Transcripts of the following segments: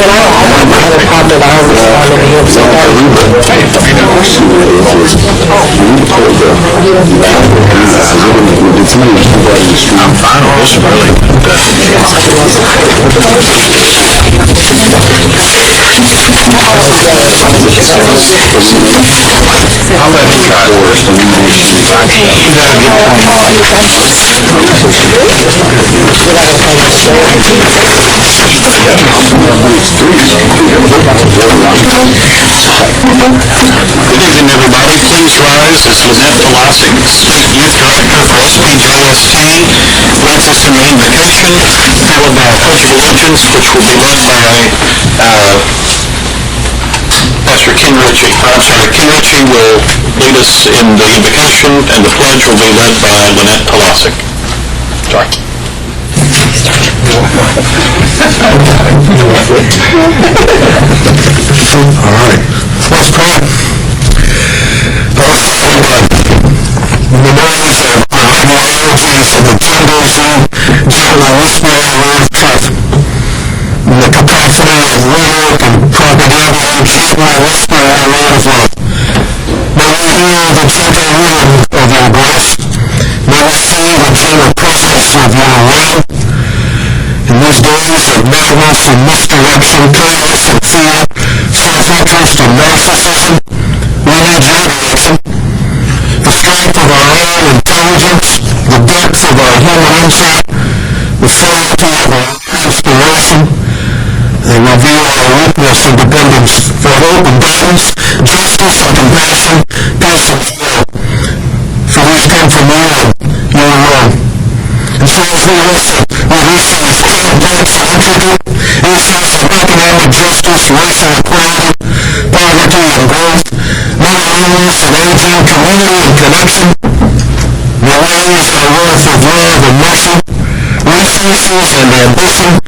had a problem that I responded to him so bad. I'm fine with this, really. I'll let him try it first, and then you got a good Good evening, everybody. Please rise as Lynette Velocic, State Youth Director for SPJST, leads us in the invocation, followed by a pledge of allegiance, which will be led by Pastor Ken Ritchie. Ken Ritchie will lead us in the invocation, and the pledge will be led by Lynette Velocic. Sorry. All right. Let's pray. In the names of our ideologies and agendas and generally whisper around truth, in the capacity of rhetoric and propaganda and generally whisper around love. May we hear the gentle rhythm of your voice. May we see the gentle presence of your love. In these days of madness and misdirection, chaos and fear, self-interest and narcissism, we need your direction. The strength of our own intelligence, the depth of our human insight, the frailty of our inspiration. They reveal our weakness and dependence for hope and guidance, justice and compassion, peace and skill. For these come from you and you alone. And so as we listen with clear depths of entropy, issues of economic justice, racial equality, poverty and growth, mental illness and aging, community and connection, the ways our worth of love and mercy, resources and ambition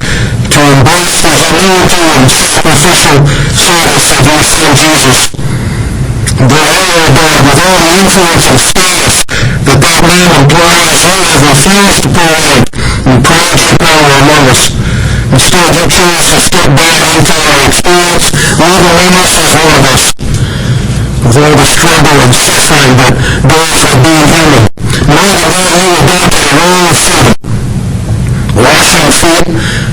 to embrace the humility and sacrificial service of your Son Jesus. The honor, God, with all the influence and status that man implies, you have refused to parade and parade your power among us. Instead, you choose to step back into our experience, living in us as one of us. With all the struggle and suffering that goes with being human, knowing that you adopted a role of servant, washing feet,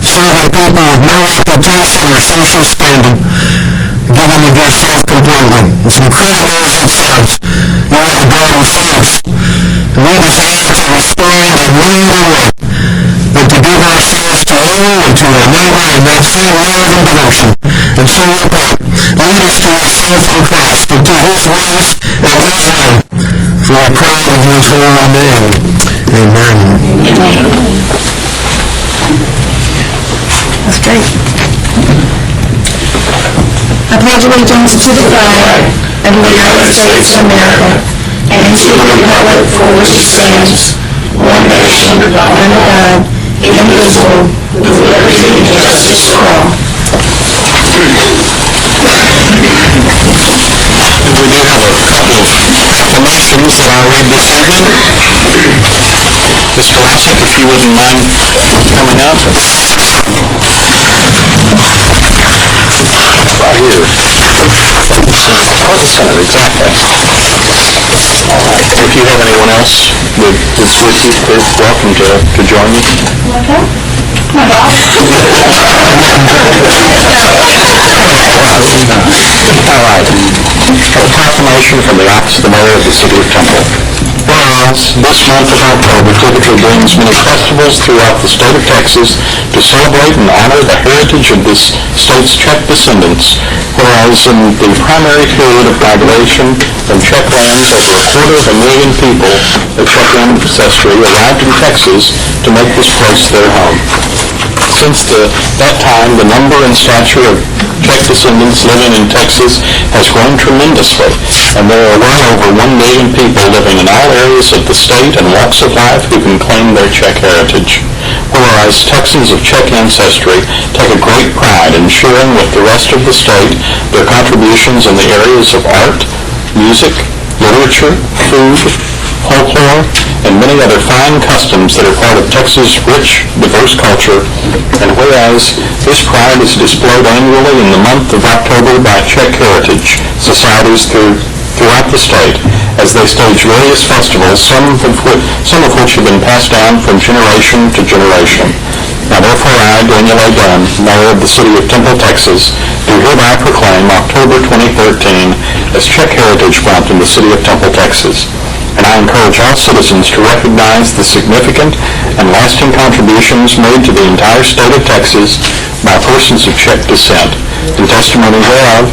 serving people with no reputation or social standing, giving of yourself completely. It's incredible as it sounds. You are the God who saves. And we desire to respond in no other way than to give ourselves to you and to our neighbor in that same love and devotion. And so we pray, lead us to yourself in Christ and to his ways and his way. For I pray in his holy name. Amen. That's great. I pledge allegiance to the flag of the United States of America and to the republic for which it stands, one nation, under God, indivisible, with liberty and justice for all. We do have a couple of proclamations that I'll read this evening. Ms. Velocic, if you wouldn't mind coming up. Right here. Center, exactly. All right. If you have anyone else that's with you, please welcome to join you. Okay. My boss. All right. A proclamation from the office of the mayor of the city of Temple. Whereas this month of October typically brings many festivals throughout the state of Texas to celebrate and honor the heritage of this state's Czech descendants. Whereas in the primary period of migration from Czech lands, over 250,000 people of Czech ancestry arrived in Texas to make this place their home. Since that time, the number and stature of Czech descendants living in Texas has grown tremendously, and there are well over 1 million people living in all areas of the state and walks of life who can claim their Czech heritage. Whereas Texans of Czech ancestry take a great pride in sharing with the rest of the state their contributions in the areas of art, music, literature, food, folklore, and many other fine customs that are part of Texas' rich, diverse culture. And whereas this pride is displayed annually in the month of October by Czech Heritage Societies throughout the state as they stage various festivals, some of which have been passed down from generation to generation. Now therefore I, Daniel A. Dunn, Mayor of the City of Temple, Texas, do hereby proclaim October 2013 as Czech Heritage Month in the City of Temple, Texas. And I encourage all citizens to recognize the significant and lasting contributions made to the entire state of Texas by persons of Czech descent. In testimony whereof,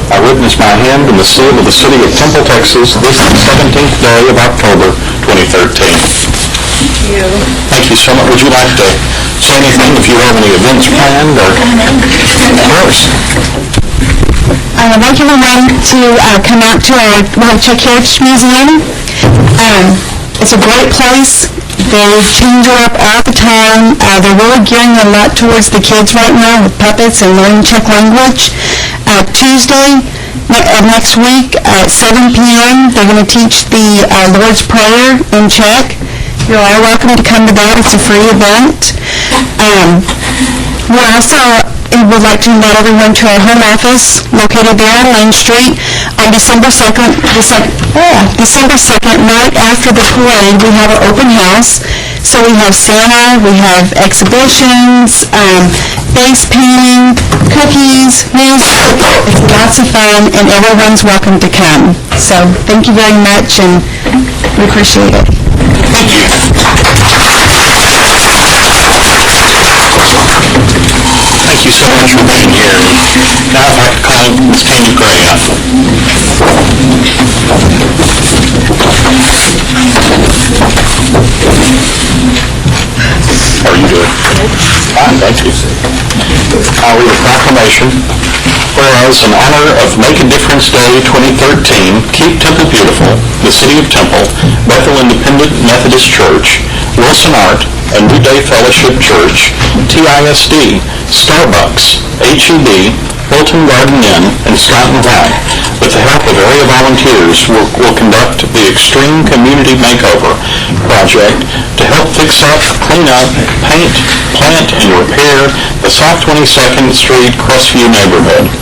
I witness my hand in the seal of the City of Temple, Texas, this 17th day of October 2013. Thank you so much. Would you like to say anything if you have any events planned? Or? Of course. I would like everyone to come out to our Czech Heritage Museum. It's a great place. They change it up all the time. They're really gearing a lot towards the kids right now with puppets and learning Czech language. Tuesday of next week at 7 p.m. they're going to teach the Lord's Prayer in Czech. You're all welcome to come to that. It's a free event. We also would like to invite everyone to our home office located there on Main Street on December 2nd, right after the parade. We have an open house. So we have Santa, we have exhibitions, face painting, cookies, music. It's lots of fun, and everyone's welcome to come. So thank you very much, and we appreciate it. Thank you. Thank you so much for being here. Now I'd like to call Ms. Tammy Gray up. How are you doing? Fine, thank you. I'll read a proclamation. Whereas in honor of Make a Difference Day 2013, Keep Temple Beautiful, the City of Temple, Bethel Independent Methodist Church, Wilson Art, A New Day Fellowship Church, TISD, Starbucks, HEB, Hilton Garden Inn, and Scott & White, with the help of area volunteers, will conduct the Extreme Community Makeover project to help fix up, clean up, paint, plant, and repair the South 22nd Street Crestview neighborhood.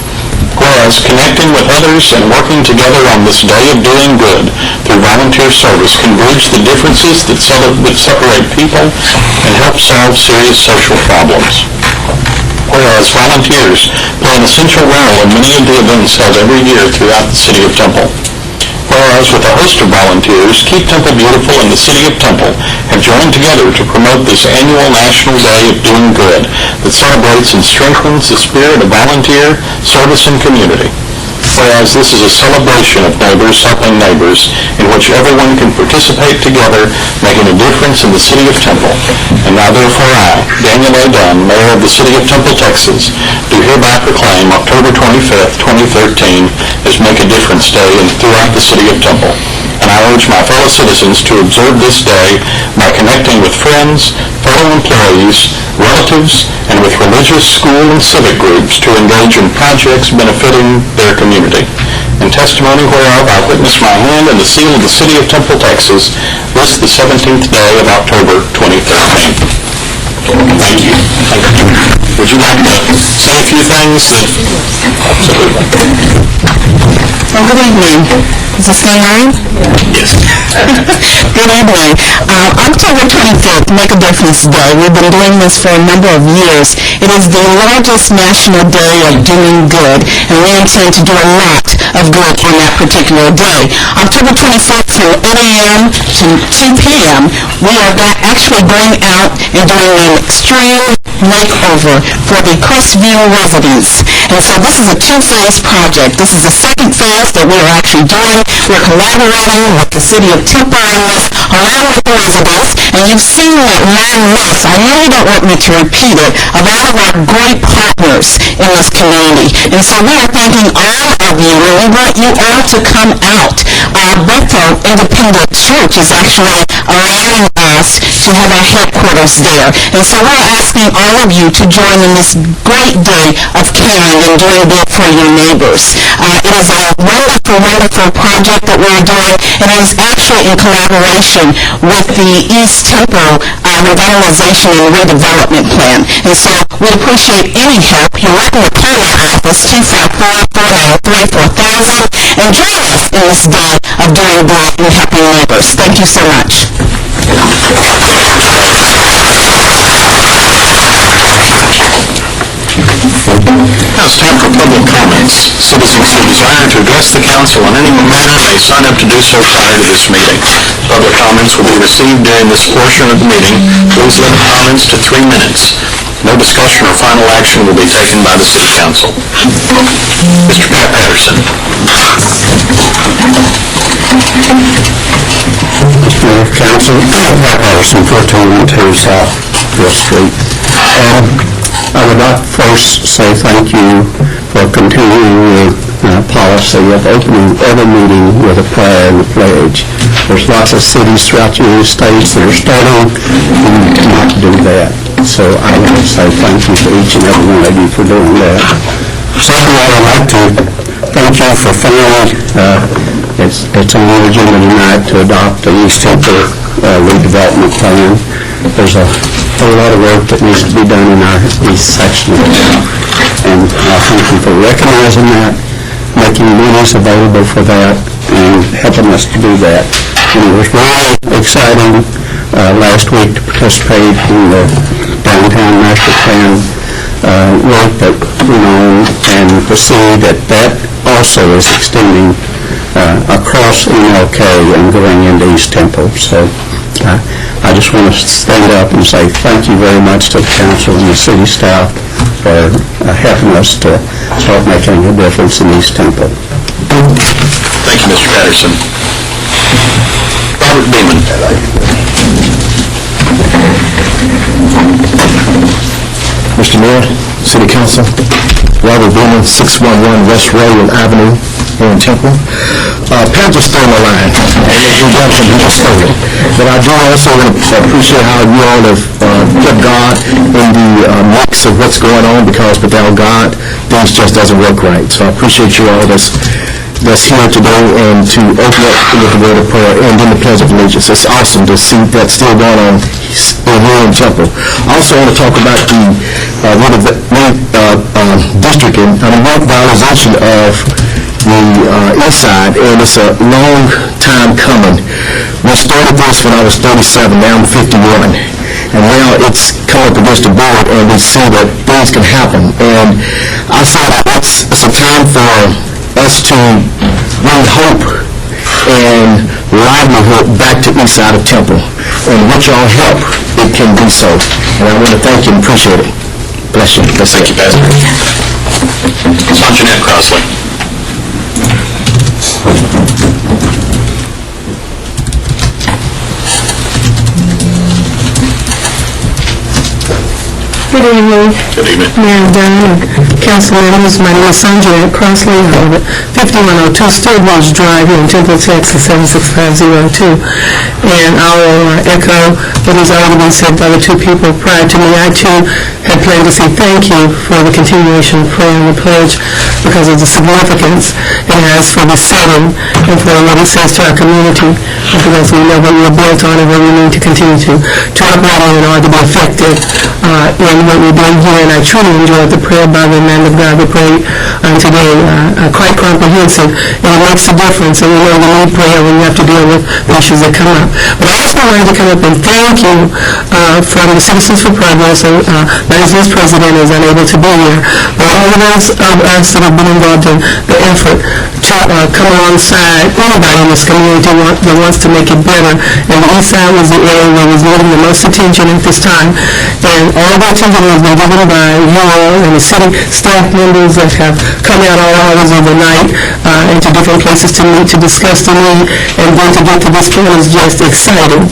Whereas connecting with others and working together on this day of doing good through volunteer service can bridge the differences that separate people and help solve serious social problems. Whereas volunteers play an essential role in many of the events held every year throughout the City of Temple. Whereas with a host of volunteers, Keep Temple Beautiful and the City of Temple have joined together to promote this annual National Day of Doing Good that celebrates and strengthens the spirit of volunteer, service, and community. Whereas this is a celebration of neighbors helping neighbors in which everyone can participate together, making a difference in the City of Temple. And now therefore I, Daniel A. Dunn, Mayor of the City of Temple, Texas, do hereby proclaim October 25th, 2013 as Make a Difference Day throughout the City of Temple. And I urge my fellow citizens to observe this day by connecting with friends, fellow employees, relatives, and with religious, school, and civic groups to engage in projects benefiting their community. In testimony whereof, I witness my hand in the seal of the City of Temple, Texas, this the 17th day of October 2013. Thank you. Would you like to say a few things? Absolutely. Well, good evening. Is this going on? Yes. Good evening. October 25th, Make a Difference Day. We've been doing this for a number of years. It is the largest national day of doing good, and we intend to do a lot of good on that particular day. October 25th from 8 a.m. to 2 p.m., we are actually going out and doing an extreme makeover for the Crestview residents. And so this is a two-phase project. This is the second phase that we are actually doing. We're collaborating with the City of Temple on this, along with the residents, and you've seen that long list. I really don't want me to repeat it, of all of our great partners in this community. And so we are thanking all of you, and we want you all to come out. Bethel Independent Church is actually allowing us to have our headquarters there. And so we're asking all of you to join in this great day of caring land and doing good for your neighbors. It is a wonderful, wonderful project that we're doing, and it is actually in collaboration with the East Temple Revitalization and Redevelopment Plan. And so we appreciate any help. You're welcome to call our office, 254-493-4000, and join us in this day of doing good and helping neighbors. Thank you so much. Now it's time for public comments. Citizens who desire to address the council on any matter may sign up to do so prior to this meeting. Public comments will be received during this portion of the meeting. Please limit comments to 3 minutes. No discussion or final action will be taken by the city council. Mr. Pat Patterson. Mr. Council, Pat Patterson, 1412 South Fifth Street. I would like to first say thank you for continuing with policy of opening every meeting with a prayer and a pledge. There's lots of cities throughout the United States that are starting to not do that. So I want to say thank you to each and every one of you for doing that. Secondly, I would like to thank you for finally, it's on the agenda tonight to adopt the East Temple redevelopment plan. There's a whole lot of work that needs to be done in our east section of town, and I thank you for recognizing that, making monies available for that, and helping us to do that. And it was really exciting last week to participate in the downtown master plan work that went on, and to see that that also is extending across MLK and going into East Temple. So I just want to stand up and say thank you very much to the council and the city staff for helping us to start making a difference in East Temple. Thank you, Mr. Patterson. Robert Beeman. Mr. Mayor, City Council, Robert Beeman, 611 West Railroad Avenue here in Temple. Pat just stole my line, and he just stole it. But I do also appreciate how you all have kept God in the mix of what's going on, because without God, things just doesn't work right. So I appreciate you all that's here today, and to open up with the word of prayer and then the Pledge of Allegiance. It's awesome to see that still going on here in Temple. I also want to talk about the district and revitalization of the east side, and it's a long time coming. We started this when I was 37, now I'm 51. And now it's come up against the board, and we see that things can happen. And I feel that it's a time for us to bring hope and livelihood back to east side of Temple. And with y'all help, it can be so. And I want to thank you and appreciate it. Bless you. Thank you, Pastor. Jeanette Crossley. Good evening. Good evening. Mayor Dunn and council members. My name is Jeanette Crossley. I live at 5102 Stillwater Drive here in Temple, Texas, 76502. And I will echo what has already been said by the two people prior to me. I too had planned to say thank you for the continuation of prayer and the pledge, because of the significance it has for the setting and for what it says to our community, because we know what we're built on and what we need to continue to operate on in order to be effective in what we're doing here. And I truly enjoyed the prayer by the man of God that prayed today, quite comprehensive, and it makes a difference. And we know we need prayer when you have to deal with issues that come up. But I also wanted to come up and thank you from the Citizens for Progress, and my vice president is unable to be here, but all of those of us that have been involved in the effort to come alongside anybody in this community that wants to make it better. And the east side was the area that was needing the most attention at this time. And all the attention has been given by you all and the city staff members that have come out all hours of the night into different places to meet, to discuss the need, and then to get to this point is just exciting,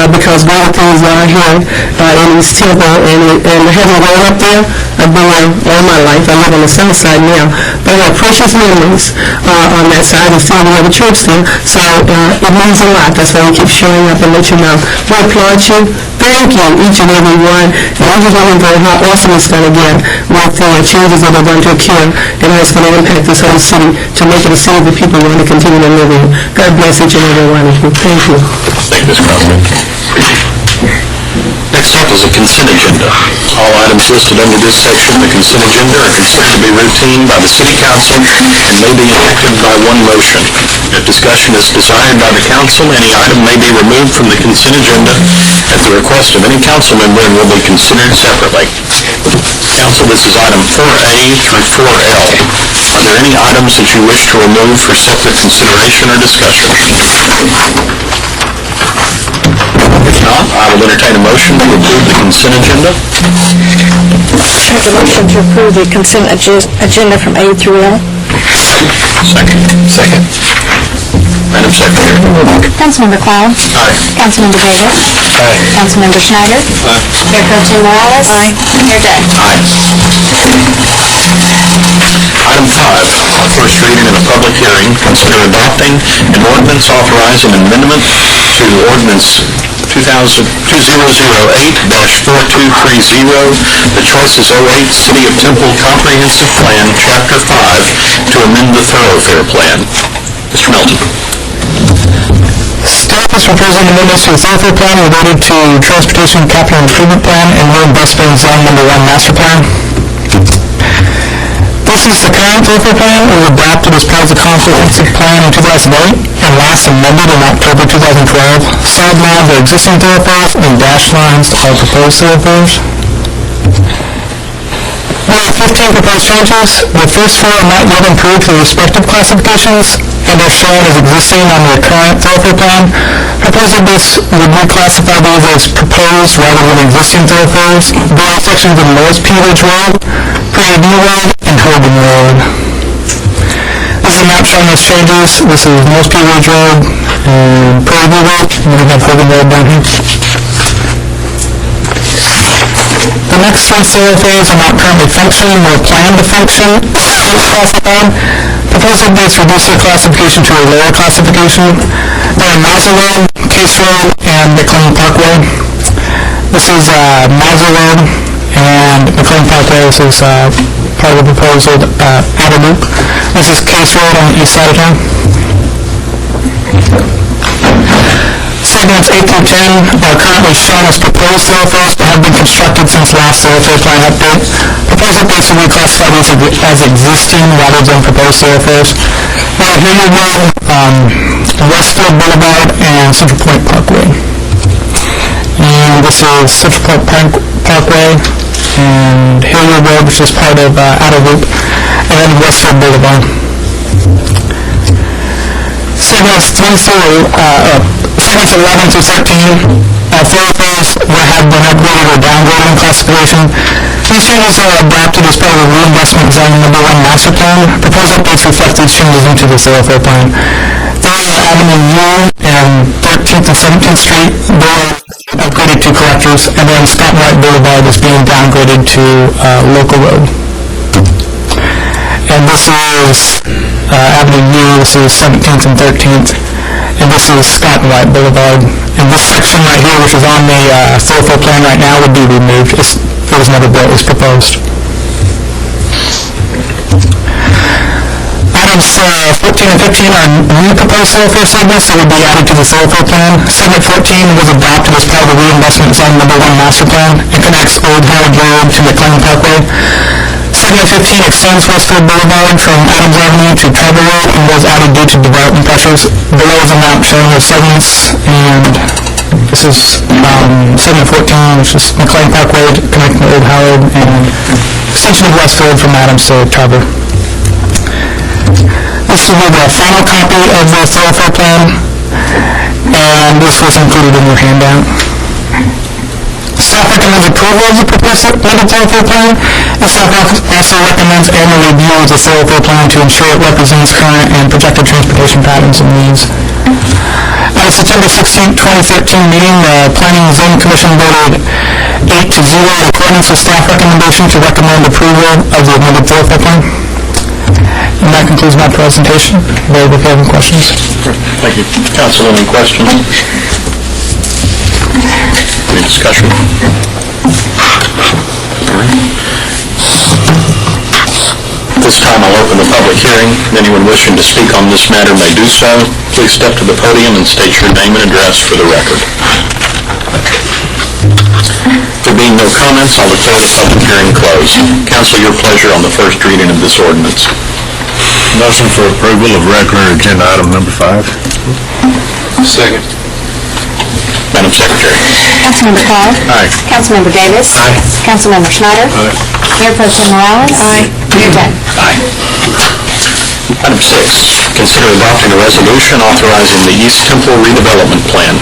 because great things are here in East Temple, and having gone up there, I I've been there all my life. I live on the south side now, but I have precious memories on that side, and still we have a church there, so it means a lot. That's why we keep showing up and let you know. We applaud you. Thank you, each and every one. And I just want to know how awesome it's going to get with the changes that are going to occur and how it's going to impact this whole city to make it a city that people want to continue to live in. God bless each and every one of you. Thank you. Thank you, Ms. Crosby. Next up is a consent agenda. All items listed under this section, the consent agenda, are considered to be routine by the City Council and may be enacted by one motion. If discussion is desired by the council, any item may be removed from the consent agenda at the request of any council member and will be considered separately. Council, this is item 4A through 4L. Are there any items that you wish to remove for separate consideration or discussion? If not, I will entertain a motion to approve the consent agenda. Make a motion to approve the consent agenda from A through L. Second. Madam Secretary. Councilmember Cloud? Aye. Councilmember Davis? Aye. Councilmember Schneider? Mayor Pro Tem Morales? Mayor Day? Aye. Item 5, first reading and a public hearing, consider adopting an ordinance authorizing amendment to ordinance 2008-4230, the Choices 08 City of Temple Comprehensive Plan, Chapter 5, to amend the Thoroughfare Plan. Mr. Melton. Staff is proposing amendments to the Thoroughfare Plan related to Transportation Capital Improvement Plan and Reinvestment Zone Number 1 Master Plan. This is the current Thoroughfare Plan. It was adopted as part of the Comprehensive Plan in 2008 and last amended in October 2012. Solid lines are existing thoroughfares and dashed lines are proposed thoroughfares. There are 15 proposed changes. The first four are not yet improved to the respective classifications and are shown as existing on the current Thoroughfare Plan. Proposal this would reclassify these as proposed rather than existing thoroughfares. There are sections of North Peterage Road, Prairie View Road, and Hogan Road. This is a map showing those changes. This is North Peterage Road and Prairie View Road, and we have Hogan Road down here. The next three thoroughfares are not currently functioning or planned to function. Classified. Proposal base reduce their classification to a lower classification. They are Mazza Road, Case Road, and McLean Parkway. This is Mazza Road and McLean Parkway. This is part of the proposed outer loop. This is Case Road on the east side of town. Segments 8 through 10 are currently shown as proposed thoroughfares but have been constructed since last Thoroughfare Plan update. Proposal base will reclassify these as existing rather than proposed thoroughfares. We have Henry Road, Westfield Boulevard, and Central Point Parkway. And this is Central Point Parkway and Hilliard Road, which is part of Outer Loop, and then Westfield Boulevard. Segments 11 through 13 thoroughfares have been upgraded or downgraded in classification. These changes are adopted as part of the Reinvestment Zone Number 1 Master Plan. Proposal updates reflect these changes into the Thoroughfare Plan. Thoroughfare Avenue U and 13th and 17th Street, they are upgraded to collectors, and then Scott White Boulevard is being downgraded to local road. And this is Avenue U, this is 17th and 13th, and this is Scott and White Boulevard. And this section right here, which is on the Thoroughfare Plan right now, would be removed. It was never built, it was proposed. Items 14 and 15 are new proposed thoroughfare segments that would be added to the Thoroughfare Plan. Segment 14 was adopted as part of the Reinvestment Zone Number 1 Master Plan. It connects Old Howard Road to McLean Parkway. Segment 15 extends Westfield Boulevard from Adams Avenue to Tribal Road and was added due to development pressures. Below is a map showing those segments, and this is segment 14, which is McLean Parkway connecting Old Howard, and extension of Westfield from Adams to Tribal. This will be the final copy of the Thoroughfare Plan, and this was included in your handout. Staff recommends approval of the proposed amended Thoroughfare Plan, and staff also recommends annual review of the Thoroughfare Plan to ensure it represents current and projected transportation patterns and needs. At the September 16, 2013 meeting, the Planning and Zoning Commission voted 8-0 in accordance with staff recommendation to recommend approval of the amended thoroughfare plan. And that concludes my presentation. Board, if you have any questions. Thank you. Council, any questions? Any discussion? At this time, I'll open the public hearing. Anyone wishing to speak on this matter may do so. Please step to the podium and state your name and address for the record. There being no comments, I'll declare the public hearing closed. Council, your pleasure on the first reading of this ordinance. Motion for approval of regular agenda item number 5. Second. Madam Secretary. Councilmember Clark. Aye. Councilmember Davis. Aye. Councilmember Schneider. Aye. Mayor Pro Tem Morales. Aye. Mayor Denne. Aye. Item 6, consider adopting a resolution authorizing the East Temple redevelopment plan.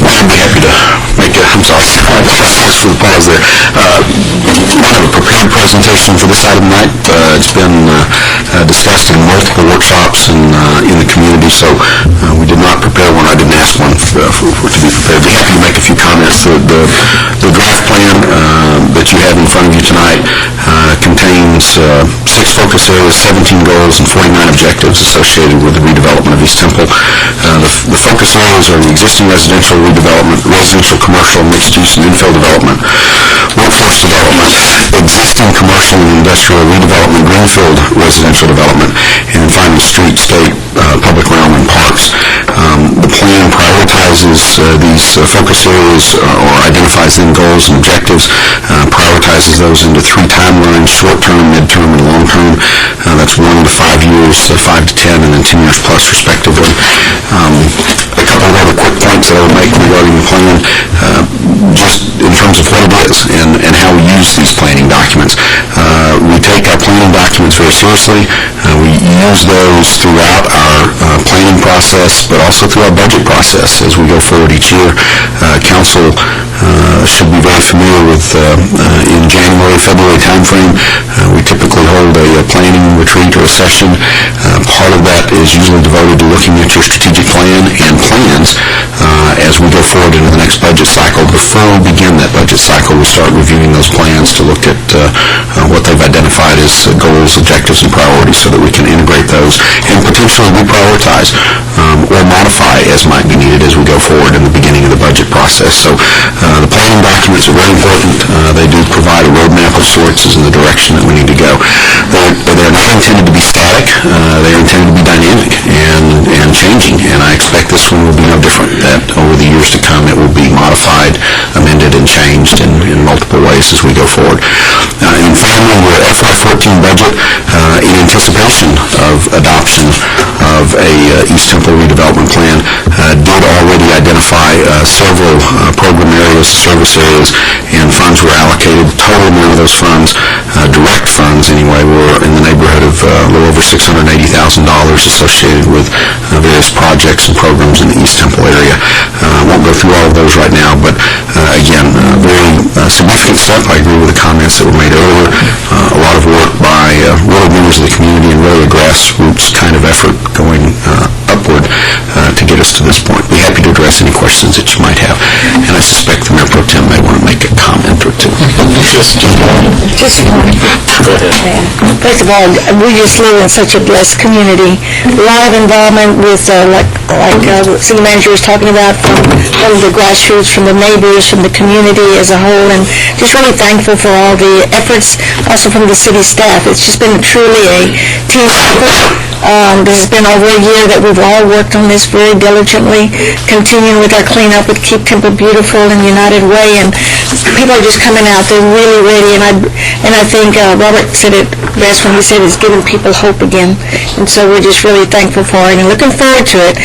I'd be happy to make a, I'm sorry, thanks for the pause there. We have a prepared presentation for this item tonight. It's been discussed in multiple workshops and in the community, so we did not prepare one. I didn't ask one for it to be prepared. I'd be happy to make a few comments. The draft plan that you have in front of you tonight contains 6 focus areas, 17 goals, and 49 objectives associated with the redevelopment of East Temple. The focus areas are the existing residential redevelopment, residential, commercial, mixed-use, and infill development, workforce development, existing commercial and industrial redevelopment, greenfield residential development, and then finally street, state, public realm, and parks. The plan prioritizes these focus areas or identifies them goals and objectives, prioritizes those into 3 timelines, short-term, mid-term, and long-term. That's 1 to 5 years, 5 to 10, and then 10 years plus, respectively. A couple of other quick points that I would make regarding the plan, just in terms of what it is and how we use these planning documents. We take our planning documents very seriously. We use those throughout our planning process, but also through our budget process as we go forward each year. Council should be very familiar with in January, February timeframe, we typically hold a planning retreat or a session. Part of that is usually devoted to looking at your strategic plan and plans as we go forward into the next budget cycle. Before we begin that budget cycle, we start reviewing those plans to look at what they've identified as goals, objectives, and priorities so that we can integrate those and potentially reprioritize or modify as might be needed as we go forward in the beginning of the budget process. So the planning documents are very important. They do provide a roadmap of sorts as in the direction that we need to go. They're not intended to be static. They're intended to be dynamic and changing, and I expect this one will be no different, that over the years to come it will be modified, amended, and changed in multiple ways as we go forward. And finally, your FY14 budget, in anticipation of adoption of a East Temple redevelopment plan, did already identify several program areas, service areas, and funds were allocated. Total amount of those funds, direct funds anyway, were in the neighborhood of a little over $680,000 associated with various projects and programs in the East Temple area. I won't go through all of those right now, but again, a very significant step. I agree with the comments that were made earlier. A lot of work by really members of the community and really a grassroots kind of effort going upward to get us to this point. Be happy to address any questions that you might have, and I suspect the Mayor Pro Tem may want to make a comment or two. Just one. Go ahead. First of all, we just live in such a blessed community. A lot of involvement with, like City Manager was talking about, from the grassroots, from the neighbors, from the community as a whole, and just really thankful for all the efforts, also from the city staff. It's just been truly a team effort. This has been over a year that we've all worked on this very diligently, continuing with our cleanup with Keep Temple Beautiful and United Way, and people are just coming out. They're really ready, and I think Robert said it best when he said it's giving people hope again, and so we're just really thankful for it and looking forward to it.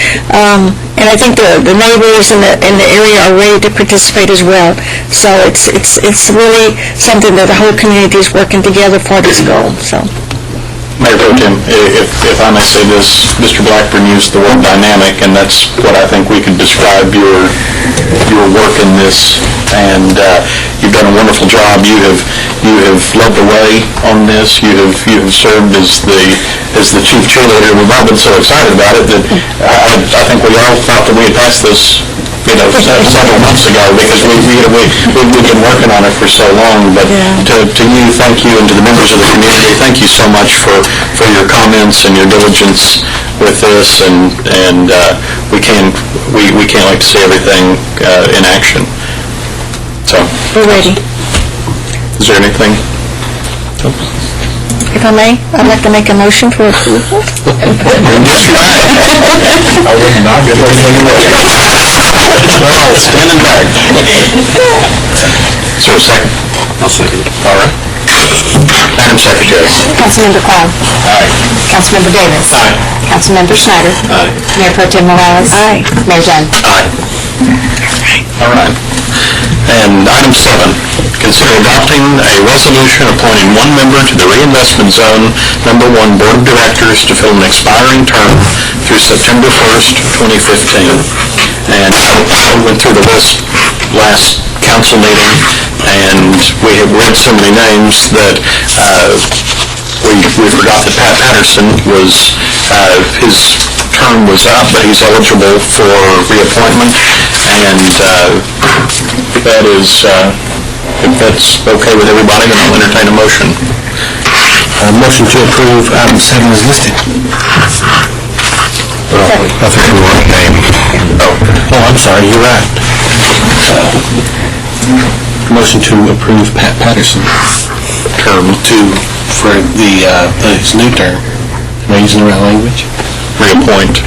And I think the neighbors in the area are ready to participate as well. So it's really something that the whole community is working together for this goal. So. Mayor Pro Tem, if I may say this, Mr. Blackburn used the word dynamic, and that's what I think we can describe your work in this. And You've done a wonderful job. You have led the way on this. You have served as the chief cheerleader. We've all been so excited about it that I think we all thought that we had passed this, several months ago, because we've been working on it for so long. But to you, thank you, and to the members of the community, thank you so much for your comments and your diligence with this, and we can't wait to see everything in action. So, We're ready. is there anything? If I may, I'd like to make a motion for approval. Yes, you may. I would not get anything ready. Well, standing back. Is there a second? I'll second it. All right. Madam Secretary. Councilmember Cloud. Aye. Councilmember Davis. Aye. Councilmember Schneider. Aye. Mayor Pro Tem Morales. Aye. Mayor Dunn. Aye. All right. And item 7, consider adopting a resolution appointing one member to the Reinvestment Zone Number 1 Board of Directors to fill an expiring term through September 1st, 2015. And I went through the list last council meeting, and we have read so many names that we forgot that Pat Patterson was, his term was up, but he's eligible for reappointment, and that is, if that's okay with everybody, then I'll entertain a motion. Motion to approve item 7 is listed. I think we want a name. Oh, I'm sorry, you're right. Motion to approve Pat Patterson Term for his new term. Am I using the right language? reappoint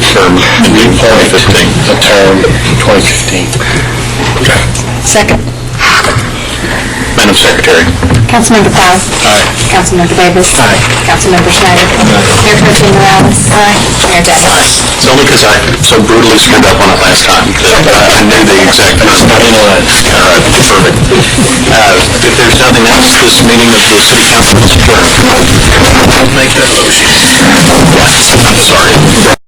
term in 2015. A term 2015. Second. Madam Secretary. Councilmember Cloud. Aye. Councilmember Davis. Aye. Councilmember Schneider. Mayor Pro Tem Morales. Aye. Mayor Dunn. Aye. It's only because I so brutally screwed up on it last time that I knew the exact term. All right, perfect. If there's nothing else, this meeting of the City Council is adjourned. I'll make that motion. I'm sorry.